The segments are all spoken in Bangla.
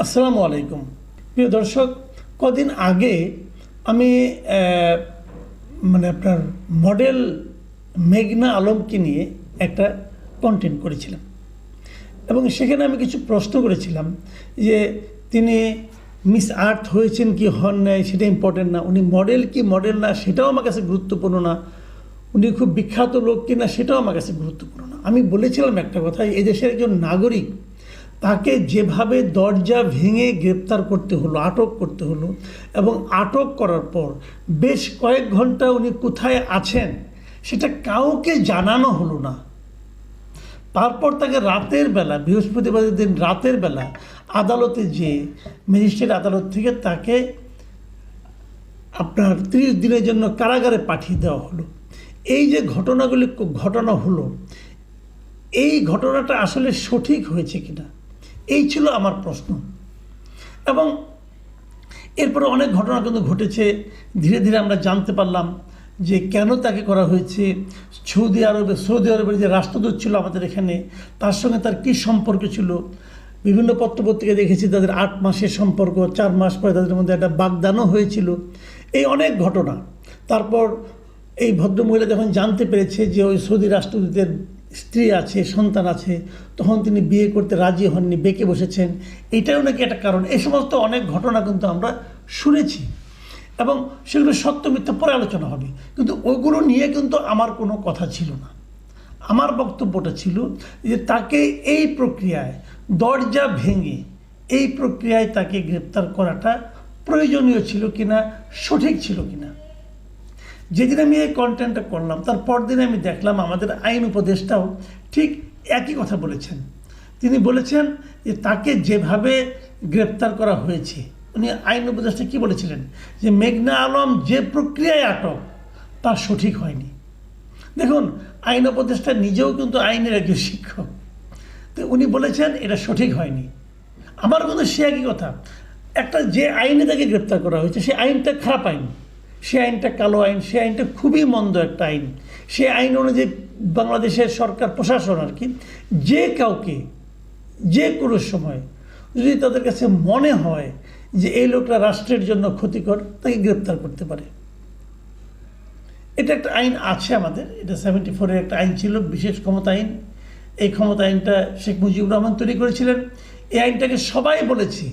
আসসালামু আলাইকুম প্রিয় দর্শক, কদিন আগে আমি আপনার মডেল মেঘনা আলমকে নিয়ে একটা কন্টেন্ট করেছিলাম এবং সেখানে আমি কিছু প্রশ্ন করেছিলাম যে তিনি মিস আর্থ হয়েছেন কি হন নাই সেটা ইম্পর্টেন্ট না, উনি মডেল কি মডেল না সেটাও আমার কাছে গুরুত্বপূর্ণ না, উনি খুব বিখ্যাত লোক কি না সেটাও আমার কাছে গুরুত্বপূর্ণ না। আমি বলেছিলাম একটা কথা, এই দেশের একজন নাগরিক, তাকে যেভাবে দরজা ভেঙে গ্রেপ্তার করতে হলো, আটক করতে হলো এবং আটক করার পর বেশ কয়েক ঘন্টা উনি কোথায় আছেন সেটা কাউকে জানানো হলো না। তারপর তাকে রাতের বেলা, বৃহস্পতিবারের দিন রাতের বেলা আদালতে যে ম্যাজিস্ট্রেট আদালত থেকে তাকে আপনার 30 দিনের জন্য কারাগারে পাঠিয়ে দেওয়া হলো। এই যে ঘটনাগুলি ঘটনা হলো, এই ঘটনাটা আসলে সঠিক হয়েছে কিনা, এই ছিল আমার প্রশ্ন। এবং এরপরে অনেক ঘটনা কিন্তু ঘটেছে, ধীরে ধীরে আমরা জানতে পারলাম যে কেন তাকে করা হয়েছে। সৌদি আরবের যে রাষ্ট্রদূত ছিল আমাদের এখানে, তার সঙ্গে তার কী সম্পর্ক ছিল। বিভিন্ন পত্রপত্রিকা দেখেছি তাদের 8 মাসের সম্পর্ক, 4 মাস পরে তাদের মধ্যে একটা বাগদানও হয়েছিল। এই অনেক ঘটনা। তারপর এই ভদ্রমহিলা যখন জানতে পেরেছে যে ওই সৌদি রাষ্ট্রদূতের স্ত্রী আছে, সন্তান আছে, তখন তিনি বিয়ে করতে রাজি হননি, বেঁকে বসেছেন, এটাও নাকি একটা কারণ। এই সমস্ত অনেক ঘটনা কিন্তু আমরা শুনেছি এবং সেগুলো সত্য মিথ্যা পরে আলোচনা হবে, কিন্তু ওইগুলো নিয়ে কিন্তু আমার কোনো কথা ছিল না। আমার বক্তব্যটা ছিল যে তাকে এই প্রক্রিয়ায় দরজা ভেঙে এই প্রক্রিয়ায় তাকে গ্রেপ্তার করাটা প্রয়োজনীয় ছিল কিনা, সঠিক ছিল কিনা। যেদিন আমি এই কন্টেন্টটা করলাম তার পরদিন আমি দেখলাম আমাদের আইন উপদেষ্টাও ঠিক একই কথা বলেছেন। তিনি বলেছেন যে তাকে যেভাবে গ্রেপ্তার করা হয়েছে, উনি আইন উপদেষ্টা কী বলেছিলেন যে মেঘনা আলম যে প্রক্রিয়ায় আটক তা সঠিক হয়নি। দেখুন, আইন উপদেষ্টা নিজেও কিন্তু আইনের একজন শিক্ষক, তো উনি বলেছেন এটা সঠিক হয়নি। আমার কিন্তু সে একই কথা, একটা যে আইনে তাকে গ্রেপ্তার করা হয়েছে সে আইনটা খারাপ আইন, সে আইনটা কালো আইন, সে আইনটা খুবই মন্দ একটা আইন। সে আইন অনুযায়ী বাংলাদেশের সরকার প্রশাসন আর কি যে কাউকে যে কোনো সময় যদি তাদের কাছে মনে হয় যে এই লোকটা রাষ্ট্রের জন্য ক্ষতিকর, তাকে গ্রেপ্তার করতে পারে। এটা একটা আইন আছে আমাদের, এটা 74-এর একটা আইন ছিল, বিশেষ ক্ষমতা আইন। এই ক্ষমতা আইনটা শেখ মুজিবুর রহমান তৈরি করেছিলেন। এই আইনটাকে সবাই বলেছে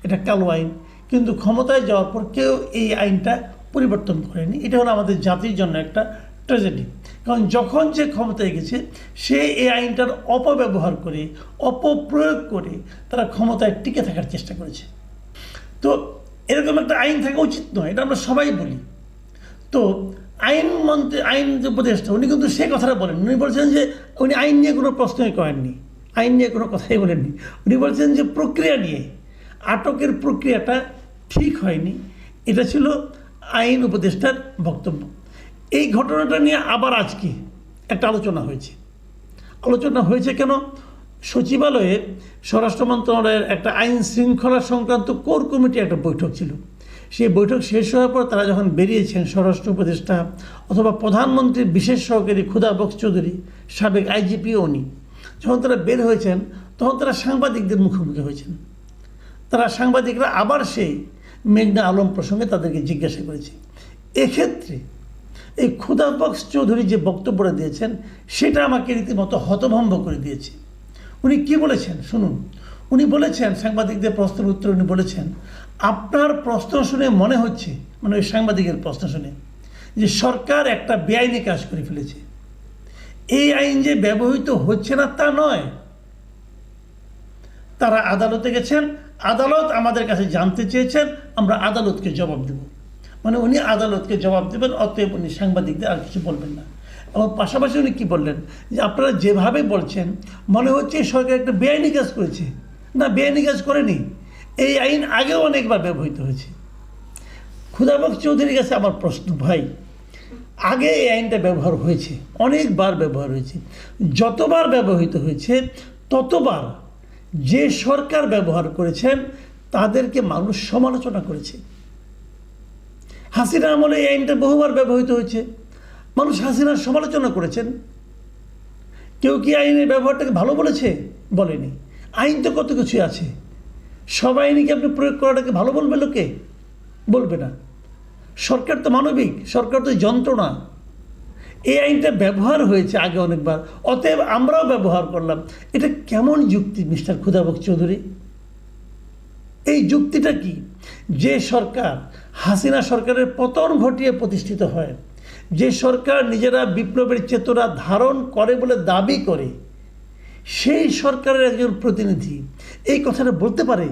এটা কালো আইন, কিন্তু ক্ষমতায় যাওয়ার পর কেউ এই আইনটা পরিবর্তন করেনি। এটা হলো আমাদের জাতির জন্য একটা ট্র্যাজেডি, কারণ যখন যে ক্ষমতায় গেছে সে এই আইনটার অপব্যবহার করে, অপপ্রয়োগ করে তারা ক্ষমতায় টিকে থাকার চেষ্টা করেছে। তো এরকম একটা আইন থাকা উচিত নয়, এটা আমরা সবাই বলি। তো আইন যে উপদেষ্টা উনি কিন্তু সে কথাটা বলেন, উনি বলছেন যে উনি আইন নিয়ে কোনো প্রশ্নই করেননি, আইন নিয়ে কোনো কথাই বলেননি। উনি বলছেন যে প্রক্রিয়া নিয়ে, আটকের প্রক্রিয়াটা ঠিক হয়নি, এটা ছিল আইন উপদেষ্টার বক্তব্য। এই ঘটনাটা নিয়ে আবার আজকে একটা আলোচনা হয়েছে কেন? সচিবালয়ে স্বরাষ্ট্র মন্ত্রণালয়ের একটা আইন শৃঙ্খলা সংক্রান্ত কোর কমিটি একটা বৈঠক ছিল। সেই বৈঠক শেষ হওয়ার পর তারা যখন বেরিয়েছেন, স্বরাষ্ট্র উপদেষ্টা অথবা প্রধানমন্ত্রীর বিশেষ সহকারী খুদা বক্স চৌধুরী, সাবেক আইজিপি উনি, যখন তারা বের হয়েছেন তখন তারা সাংবাদিকদের মুখোমুখি হয়েছেন। সাংবাদিকরা আবার সেই মেঘনা আলম প্রসঙ্গে তাদেরকে জিজ্ঞাসা করেছে। এক্ষেত্রে এই খুদা বক্স চৌধুরী যে বক্তব্যটা দিয়েছেন সেটা আমাকে রীতিমতো হতভম্ব করে দিয়েছে। উনি কি বলেছেন শুনুন। উনি বলেছেন, সাংবাদিকদের প্রশ্নের উত্তরে উনি বলেছেন, আপনার প্রশ্ন শুনে মনে হচ্ছে, মানে ওই সাংবাদিকের প্রশ্ন শুনে, যে সরকার একটা বেআইনি কাজ করে ফেলেছে। এই আইন যে ব্যবহৃত হচ্ছে না তা নয়, তারা আদালতে গেছেন, আদালত আমাদের কাছে জানতে চেয়েছেন, আমরা আদালতকে জবাব দেব। মানে উনি আদালতকে জবাব দেবেন, অতএব উনি সাংবাদিকদের আর কিছু বলবেন না। এবং পাশাপাশি উনি কী বললেন, যে আপনারা যেভাবে বলছেন মনে হচ্ছে সরকার একটা বেআইনি কাজ করেছে। না, বেআইনি কাজ করেনি, এই আইন আগেও অনেকবার ব্যবহৃত হয়েছে। খুদা বক্স চৌধুরীর কাছে আমার প্রশ্ন, ভাই আগে এই আইনটা ব্যবহার হয়েছে, অনেকবার ব্যবহার হয়েছে, যতবার ব্যবহৃত হয়েছে ততবার যে সরকার ব্যবহার করেছেন তাদেরকে মানুষ সমালোচনা করেছে। হাসিনা আমলে এই আইনটা বহুবার ব্যবহৃত হয়েছে, মানুষ হাসিনার সমালোচনা করেছেন। কেউ কি আইনের ব্যবহারটাকে ভালো বলেছে? বলেনি। আইন তো কত কিছু আছে, সব আইনই কি আপনি প্রয়োগ করাটাকে ভালো বলবে লোকে? বলবে না। সরকার তো মানবিক, সরকার তো যন্ত্রণা। এই আইনটা ব্যবহার হয়েছে আগে অনেকবার, অতএব আমরাও ব্যবহার করলাম। এটা কেমন যুক্তি মিস্টার খুদাবক্ত চৌধুরী? এই যুক্তিটা কি? যে সরকার হাসিনা সরকারের পতন ঘটিয়ে প্রতিষ্ঠিত হয়, যে সরকার নিজেরা বিপ্লবের চেতনা ধারণ করে বলে দাবি করে, সেই সরকারের একজন প্রতিনিধি এই কথাটা বলতে পারে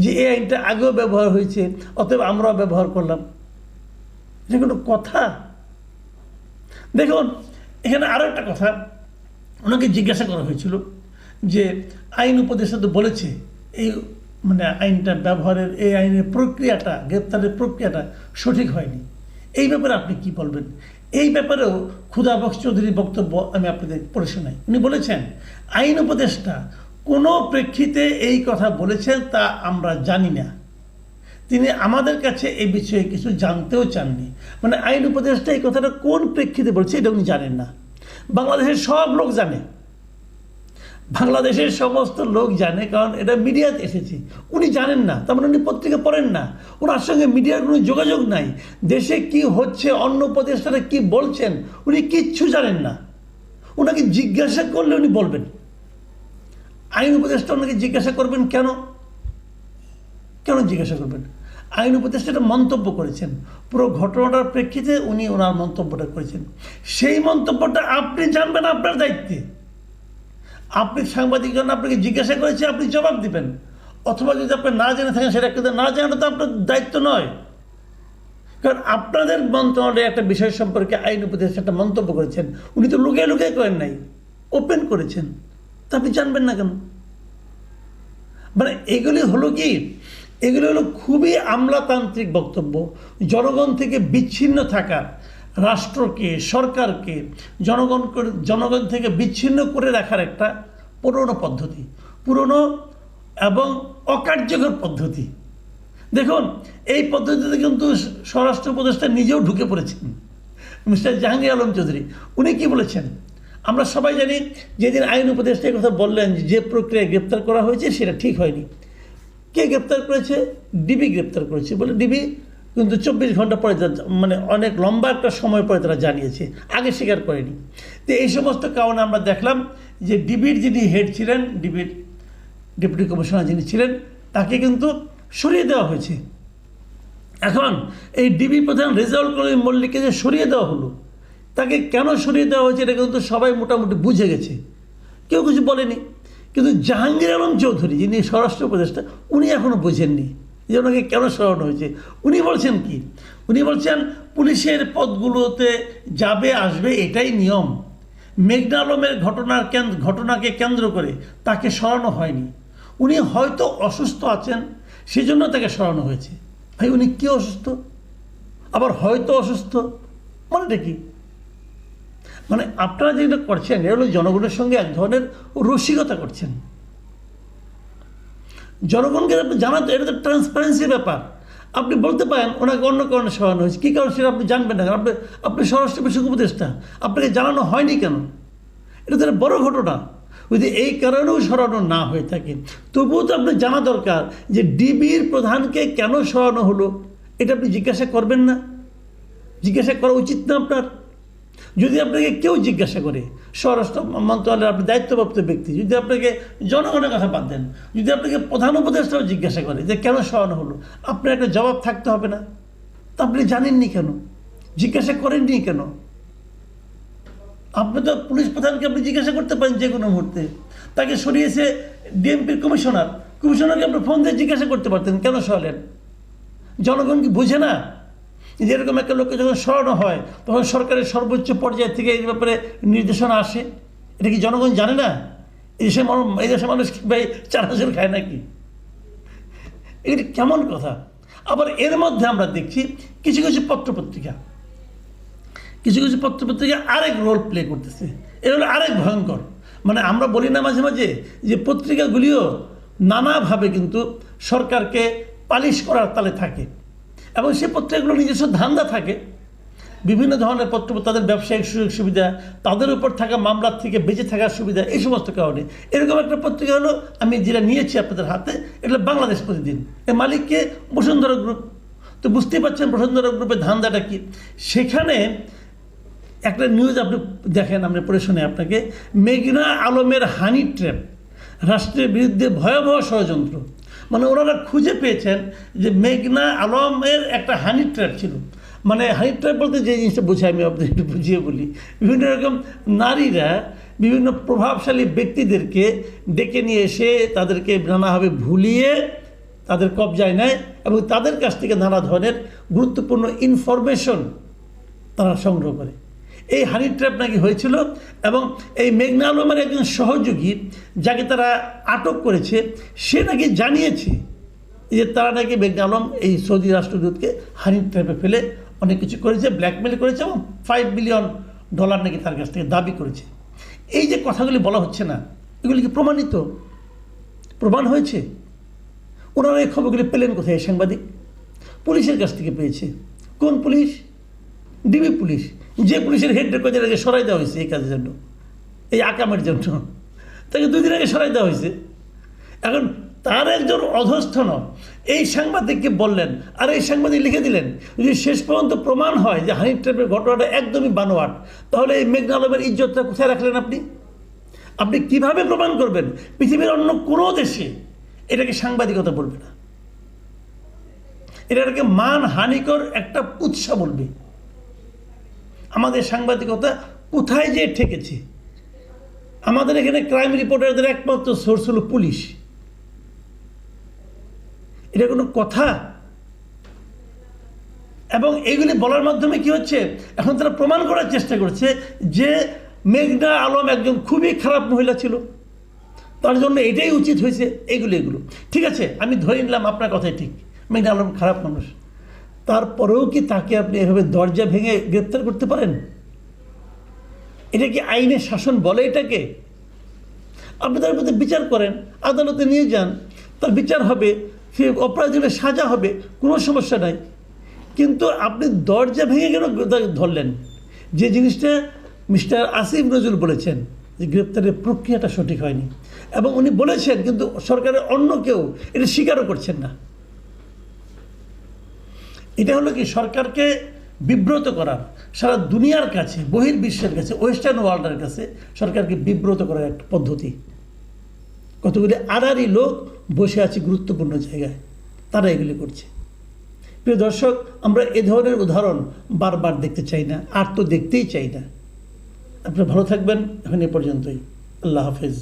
যে এই আইনটা আগেও ব্যবহার হয়েছে, অতএব আমরাও ব্যবহার করলাম? এটা কোনো কথা? দেখুন, এখানে আরও একটা কথা, ওনাকে জিজ্ঞাসা করা হয়েছিল যে আইন উপদেষ্টা তো বলেছে এই আইনটা ব্যবহারের, এই আইনের প্রক্রিয়াটা, গ্রেপ্তারের প্রক্রিয়াটা সঠিক হয়নি। এই ব্যাপারে আপনি কি বলবেন? এই ব্যাপারেও খুদাবক্ত চৌধুরীর বক্তব্য আমি আপনাদের পড়ে শোনাই। উনি বলেছেন, আইন উপদেষ্টা কোনো প্রেক্ষিতে এই কথা বলেছেন তা আমরা জানি না। তিনি আমাদের কাছে এই বিষয়ে কিছু জানতেও চাননি। আইন উপদেষ্টা এই কথাটা কোন প্রেক্ষিতে বলছে এটা উনি জানেন না। বাংলাদেশের সব লোক জানে, বাংলাদেশের সমস্ত লোক জানে, কারণ এটা মিডিয়াতে এসেছে। উনি জানেন না, তার উনি পত্রিকা পড়েন না, ওনার সঙ্গে মিডিয়ার কোনো যোগাযোগ নাই। দেশে কি হচ্ছে, অন্য উপদেষ্টারা কি বলছেন, উনি কিচ্ছু জানেন না। ওনাকে জিজ্ঞাসা করলে উনি বলবেন। আইন উপদেষ্টা ওনাকে জিজ্ঞাসা করবেন কেন? কেন জিজ্ঞাসা করবেন? আইন উপদেষ্টা একটা মন্তব্য করেছেন, পুরো ঘটনাটার প্রেক্ষিতে উনি ওনার মন্তব্যটা করেছেন। সেই মন্তব্যটা আপনি জানবেন আপনার দায়িত্বে। আপনি সাংবাদিকজন আপনাকে জিজ্ঞাসা করেছে, আপনি জবাব দিবেন। অথবা যদি আপনি না জেনে থাকেন, সেটা কিন্তু না জানানো তো আপনার দায়িত্ব নয়। কারণ আপনাদের মন্ত্রণালয়ে একটা বিষয় সম্পর্কে আইন উপদেষ্টা একটা মন্তব্য করেছেন, উনি তো লুকিয়ে লুকিয়ে করেন নাই, ওপেন করেছেন, তা আপনি জানবেন না কেন? এগুলি হলো কি, এগুলি হলো খুবই আমলাতান্ত্রিক বক্তব্য। জনগণ থেকে বিচ্ছিন্ন থাকা, রাষ্ট্রকে, সরকারকে জনগণ থেকে বিচ্ছিন্ন করে রাখার একটা পুরনো পদ্ধতি, পুরনো এবং অকার্যকর পদ্ধতি। দেখুন, এই পদ্ধতিতে কিন্তু স্বরাষ্ট্র উপদেষ্টা নিজেও ঢুকে পড়েছেন, মিস্টার জাহাঙ্গীর আলম চৌধুরী। উনি কি বলেছেন আমরা সবাই জানি। যেদিন আইন উপদেষ্টা এই কথা বললেন যে প্রক্রিয়ায় গ্রেপ্তার করা হয়েছে সেটা ঠিক হয়নি। কে গ্রেপ্তার করেছে? ডিবি গ্রেপ্তার করেছে বলে ডিবি কিন্তু 24 ঘন্টা পরে, অনেক লম্বা একটা সময় পরে তারা জানিয়েছে, আগে স্বীকার করেনি। তো এই সমস্ত কারণে আমরা দেখলাম যে ডিবির যিনি হেড ছিলেন, ডিবির ডেপুটি কমিশনার যিনি ছিলেন, তাকে কিন্তু সরিয়ে দেওয়া হয়েছে। এখন এই ডিবি প্রধান রেজাউল করিম মল্লিককে যে সরিয়ে দেওয়া হলো, তাকে কেন সরিয়ে দেওয়া হয়েছে এটা কিন্তু সবাই মোটামুটি বুঝে গেছে, কেউ কিছু বলেনি। কিন্তু জাহাঙ্গীর আলম চৌধুরী যিনি স্বরাষ্ট্র উপদেষ্টা, উনি এখনও বোঝেননি যে ওনাকে কেন সরানো হয়েছে। উনি বলছেন কি? উনি বলছেন পুলিশের পদগুলোতে যাবে আসবে, এটাই নিয়ম। মেঘনা আলমের ঘটনাকে কেন্দ্র করে তাকে সরানো হয়নি। উনি হয়তো অসুস্থ আছেন, সেজন্য তাকে সরানো হয়েছে। ভাই, উনি কি অসুস্থ? আবার হয়তো অসুস্থ, মানেটা কি? আপনারা যেটা করছেন এটা হলো জনগণের সঙ্গে এক ধরনের রসিকতা করছেন। জনগণকে আপনি জানাতে, এটা তো ট্রান্সপারেন্সির ব্যাপার। আপনি বলতে পারেন ওনাকে অন্য কারণে সরানো হয়েছে, কী কারণ সেটা আপনি জানবেন না। আপনি স্বরাষ্ট্র বিষয়ক উপদেষ্টা, আপনাকে জানানো হয়নি কেন? এটা তো একটা বড় ঘটনা। যদি এই কারণেও সরানো না হয়ে থাকে, তবুও তো আপনি জানা দরকার যে ডিবির প্রধানকে কেন সরানো হলো, এটা আপনি জিজ্ঞাসা করবেন না? জিজ্ঞাসা করা উচিত না আপনার? যদি আপনাকে কেউ জিজ্ঞাসা করে, স্বরাষ্ট্র মন্ত্রণালয়ের আপনি দায়িত্বপ্রাপ্ত ব্যক্তি, যদি আপনাকে জনগণের কথা বাদ দেন, যদি আপনাকে প্রধান উপদেষ্টাও জিজ্ঞাসা করে যে কেন সরানো হলো, আপনার একটা জবাব থাকতে হবে না? তা আপনি জানেননি কেন? জিজ্ঞাসা করেননি কেন? আপনি তো পুলিশ প্রধানকে আপনি জিজ্ঞাসা করতে পারেন যে কোনো মুহূর্তে। তাকে সরিয়েছে ডিএমপির কমিশনারকে আপনি ফোন দিয়ে জিজ্ঞাসা করতে পারতেন কেন সরালেন। জনগণ কি বুঝে না যে এরকম একটা লোককে যখন সরানো হয় তখন সরকারের সর্বোচ্চ পর্যায় থেকে এই ব্যাপারে নির্দেশনা আসে? এটা কি জনগণ জানে না? এই দেশে মানুষ কি ভাই চানাচুর খায় নাকি? এটা কেমন কথা? আবার এর মধ্যে আমরা দেখছি কিছু কিছু পত্রপত্রিকা আরেক রোল প্লে করতেছে। এর হলো আরেক ভয়ঙ্কর। আমরা বলি না মাঝে মাঝে যে পত্রিকাগুলিও নানাভাবে কিন্তু সরকারকে পালিশ করার তালে থাকে, এবং সে পত্রিকাগুলো নিজস্ব ধান্দা থাকে বিভিন্ন ধরনের পত্র, তাদের ব্যবসায়িক সুযোগ সুবিধা, তাদের উপর থাকা মামলার থেকে বেঁচে থাকার সুবিধা, এই সমস্ত কারণে এরকম একটা পত্রিকা হলো, আমি যেটা নিয়েছি আপনাদের হাতে, এটা বাংলাদেশ প্রতিদিন। এর মালিককে বসুন্ধরা গ্রুপ। তো বুঝতেই পারছেন বসুন্ধরা গ্রুপের ধান্দাটা কি। সেখানে একটা নিউজ আপনি দেখেন, আপনি পড়ে শুনে আপনাকে, মেঘনা আলমের হানি ট্র্যাপ, রাষ্ট্রের বিরুদ্ধে ভয়াবহ ষড়যন্ত্র। মানে ওনারা খুঁজে পেয়েছেন যে মেঘনা আলমের একটা হানি ট্র্যাপ ছিল। মানে হানি ট্র্যাপ বলতে যে জিনিসটা বোঝায়, আমি আপনাদের একটু বুঝিয়ে বলি। বিভিন্ন রকম নারীরা বিভিন্ন প্রভাবশালী ব্যক্তিদেরকে ডেকে নিয়ে এসে তাদেরকে নানাভাবে ভুলিয়ে তাদের কবজায় নেয় এবং তাদের কাছ থেকে নানা ধরনের গুরুত্বপূর্ণ ইনফরমেশন তারা সংগ্রহ করে। এই হানি ট্র্যাপ নাকি হয়েছিল এবং এই মেঘনা আলমের একজন সহযোগী যাকে তারা আটক করেছে, সে নাকি জানিয়েছে যে তারা নাকি মেঘনা আলম এই সৌদি রাষ্ট্রদূতকে হানি ট্র্যাপে ফেলে অনেক কিছু করেছে, ব্ল্যাকমেল করেছে এবং $5 বিলিয়ন নাকি তার কাছ থেকে দাবি করেছে। এই যে কথাগুলি বলা হচ্ছে না, এগুলি কি প্রমাণিত? প্রমাণ হয়েছে? ওনারা এই খবরগুলি পেলেন কোথায়? এই সাংবাদিক পুলিশের কাছ থেকে পেয়েছে। কোন পুলিশ? ডিবি পুলিশ, যে পুলিশের হেড রেকর্ডের আগে সরাই দেওয়া হয়েছে এই কাজের জন্য, এই আকামের জন্য। তাকে 2 দিন আগে সরাই দেওয়া হয়েছে। এখন তার একজন অধস্থন এই সাংবাদিককে বললেন, আর এই সাংবাদিক লিখে দিলেন, যদি শেষ পর্যন্ত প্রমাণ হয় যে হানি ট্র্যাপের ঘটনাটা একদমই বানোয়াট, তাহলে এই মেঘনা আলমের ইজ্জতটা কোথায় রাখলেন আপনি? আপনি কিভাবে প্রমাণ করবেন? পৃথিবীর অন্য কোনো দেশে এটাকে সাংবাদিকতা বলবে না, এটাকে মানহানিকর একটা উৎসাহ বলবে। আমাদের সাংবাদিকতা কোথায় যে ঠেকেছে? আমাদের এখানে ক্রাইম রিপোর্টারদের একমাত্র সোর্স হলো পুলিশ। এটা কোনো কথা? এবং এইগুলি বলার মাধ্যমে কি হচ্ছে, এখন তারা প্রমাণ করার চেষ্টা করছে যে মেঘনা আলম একজন খুবই খারাপ মহিলা ছিল, তার জন্য এটাই উচিত হয়েছে। এগুলো ঠিক আছে, আমি ধরে নিলাম আপনার কথাই ঠিক, মেঘনা আলম খারাপ মানুষ। তারপরেও কি তাকে আপনি এভাবে দরজা ভেঙে গ্রেপ্তার করতে পারেন? এটা কি আইনের শাসন বলে এটাকে? আপনি তার প্রতি বিচার করেন, আদালতে নিয়ে যান, তার বিচার হবে, সে অপরাধী হলে সাজা হবে, কোনো সমস্যা নাই। কিন্তু আপনি দরজা ভেঙে কেন ধরলেন? যে জিনিসটা মিস্টার আসিফ নজরুল বলেছেন যে গ্রেপ্তারের প্রক্রিয়াটা সঠিক হয়নি, এবং উনি বলেছেন, কিন্তু সরকারের অন্য কেউ এটা স্বীকারও করছেন না। এটা হলো কি সরকারকে বিব্রত করার, সারা দুনিয়ার কাছে, বহির্বিশ্বের কাছে, ওয়েস্টার্ন ওয়ার্ল্ডের কাছে সরকারকে বিব্রত করার একটা পদ্ধতি। কতগুলি আড়াআড়ি লোক বসে আছে গুরুত্বপূর্ণ জায়গায়, তারা এগুলি করছে। প্রিয় দর্শক, আমরা এ ধরনের উদাহরণ বারবার দেখতে চাই না, আর তো দেখতেই চাই না। আপনারা ভালো থাকবেন। এখন এ পর্যন্তই। আল্লাহ হাফেজ।